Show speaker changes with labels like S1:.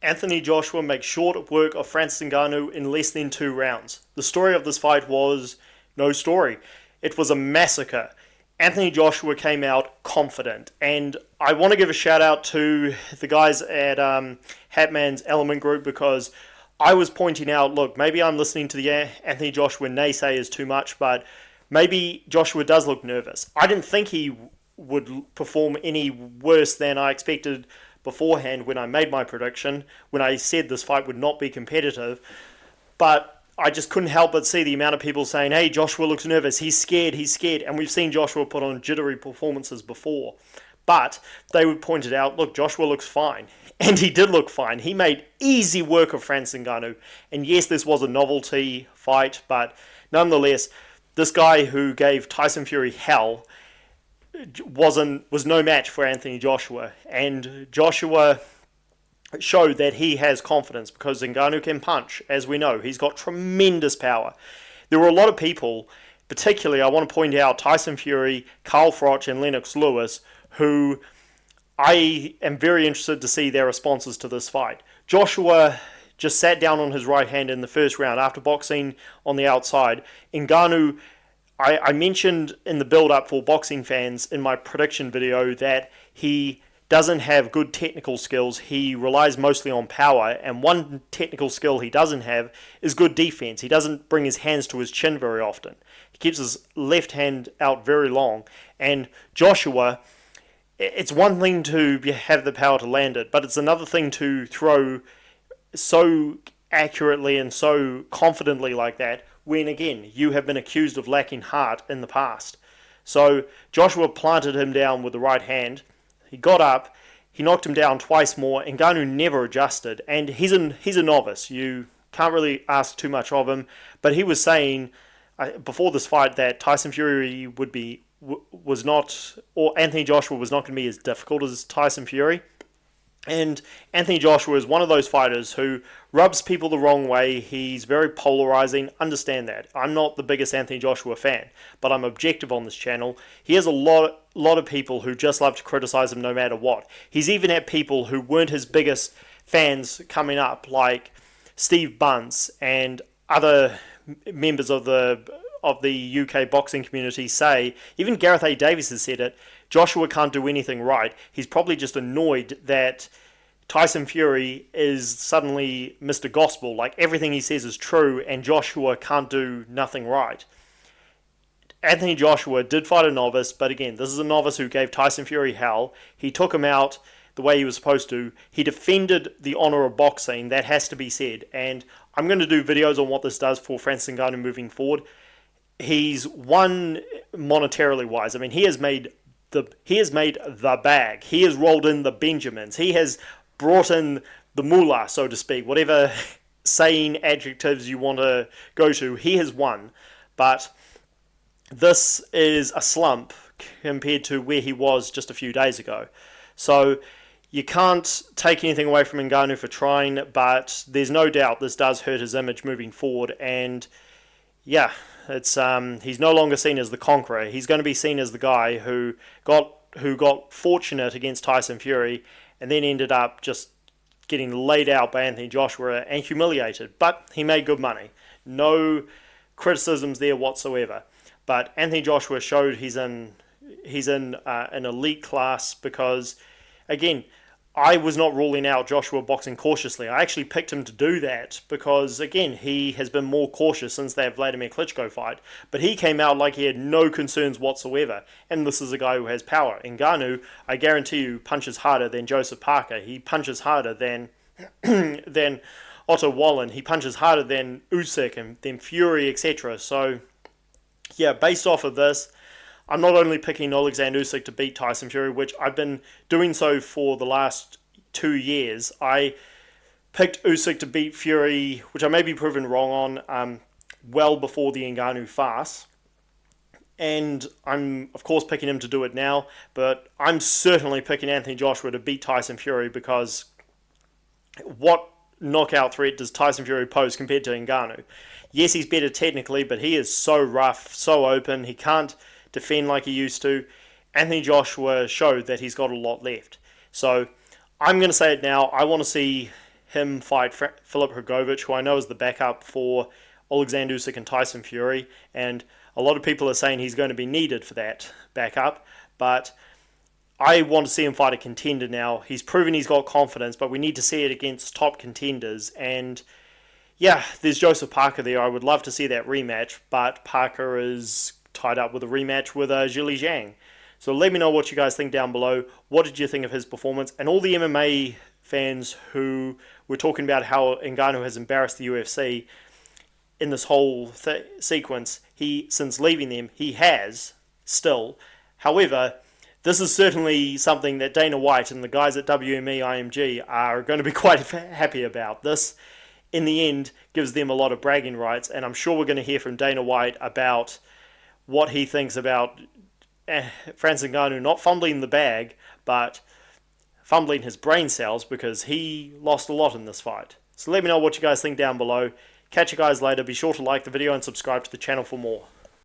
S1: Anthony Joshua makes short work of Francis Ngannou in less than 2 rounds. The story of this fight was no story. It was a massacre. Anthony Joshua came out confident, and I want to give a shout out to the guys at Hatman's Element Group, because I was pointing out, look, maybe I'm listening to the Anthony Joshua naysayers too much, but maybe Joshua does look nervous. I didn't think he would perform any worse than I expected beforehand when I made my prediction, when I said this fight would not be competitive, but I just couldn't help but see the amount of people saying, hey, Joshua looks nervous, he's scared, and we've seen Joshua put on jittery performances before. But they would point it out, look, Joshua looks fine. And he did look fine. He made easy work of Francis Ngannou. And yes, this was a novelty fight, but nonetheless, this guy who gave Tyson Fury hell was no match for Anthony Joshua. And Joshua showed that he has confidence, because Ngannou can punch, as we know. He's got tremendous power. There were a lot of people, particularly I want to point out Tyson Fury, Carl Froch and Lennox Lewis, who I am very interested to see their responses to this fight. Joshua just sat down on his right hand in the first round after boxing on the outside. Ngannou, I mentioned in the build-up for boxing fans in my prediction video that he doesn't have good technical skills. He relies mostly on power, and one technical skill he doesn't have is good defense. He doesn't bring his hands to his chin very often. He keeps his left hand out very long, and Joshua, it's one thing to have the power to land it, but it's another thing to throw so accurately and so confidently like that when, again, you have been accused of lacking heart in the past. So Joshua planted him down with the right hand. He got up, he knocked him down twice more, and Ngannou never adjusted. And he's a novice. You can't really ask too much of him. But he was saying before this fight that Tyson Fury was not, or Anthony Joshua was not going to be as difficult as Tyson Fury. And Anthony Joshua is one of those fighters who rubs people the wrong way. He's very polarizing. Understand that. I'm not the biggest Anthony Joshua fan, but I'm objective on this channel. He has a lot of people who just love to criticize him no matter what. He's even had people who weren't his biggest fans coming up, like Steve Bunce and other members of the UK boxing community say, even Gareth A. Davies has said it, Joshua can't do anything right. He's probably just annoyed that Tyson Fury is suddenly Mr. Gospel, like everything he says is true, and Joshua can't do nothing right. Anthony Joshua did fight a novice, but again, this is a novice who gave Tyson Fury hell. He took him out the way he was supposed to. He defended the honor of boxing, that has to be said, and I'm going to do videos on what this does for Francis Ngannou moving forward. He's won monetarily wise. I mean, he has made the bag. He has rolled in the Benjamins. He has brought in the moolah, so to speak. Whatever saying adjectives you want to go to, he has won. But this is a slump compared to where he was just a few days ago. So you can't take anything away from Ngannou for trying, but there's no doubt this does hurt his image moving forward. And yeah, it's he's no longer seen as the conqueror. He's going to be seen as the guy who got fortunate against Tyson Fury and then ended up just getting laid out by Anthony Joshua and humiliated. But he made good money. No criticisms there whatsoever. But Anthony Joshua showed he's in an elite class, because, again, I was not ruling out Joshua boxing cautiously. I actually picked him to do that because, again, he has been more cautious since that Vladimir Klitschko fight. But he came out like he had no concerns whatsoever. And this is a guy who has power. Ngannou, I guarantee you, punches harder than Joseph Parker. He punches harder than than Otto Wallen. He punches harder than Usyk and then Fury, etc. So, yeah, based off of this, I'm not only picking Alexander Usyk to beat Tyson Fury, which I've been doing so for the last 2 years. I picked Usyk to beat Fury, which I may be proven wrong on, well before the Ngannou farce. And I'm, of course, picking him to do it now. But I'm certainly picking Anthony Joshua to beat Tyson Fury, because what knockout threat does Tyson Fury pose compared to Ngannou? Yes, he's better technically, but he is so rough, so open. He can't defend like he used to. Anthony Joshua showed that he's got a lot left. So I'm going to say it now. I want to see him fight Filip Hrgovic, who I know is the backup for Alexander Usyk and Tyson Fury, and a lot of people are saying he's going to be needed for that backup, but I want to see him fight a contender now. He's proven he's got confidence, but we need to see it against top contenders, and yeah, there's Joseph Parker there. I would love to see that rematch, but Parker is tied up with a rematch with Zhilei Zhang. So let me know what you guys think down below. What did you think of his performance? And all the MMA fans who were talking about how Ngannou has embarrassed the UFC in this whole sequence, since leaving them, he has still. However, this is certainly something that Dana White and the guys at WME IMG are going to be quite happy about. This, in the end, gives them a lot of bragging rights, and I'm sure we're going to hear from Dana White about what he thinks about Francis Ngannou not fumbling the bag, but fumbling his brain cells, because he lost a lot in this fight. So let me know what you guys think down below. Catch you guys later. Be sure to like the video and subscribe to the channel for more.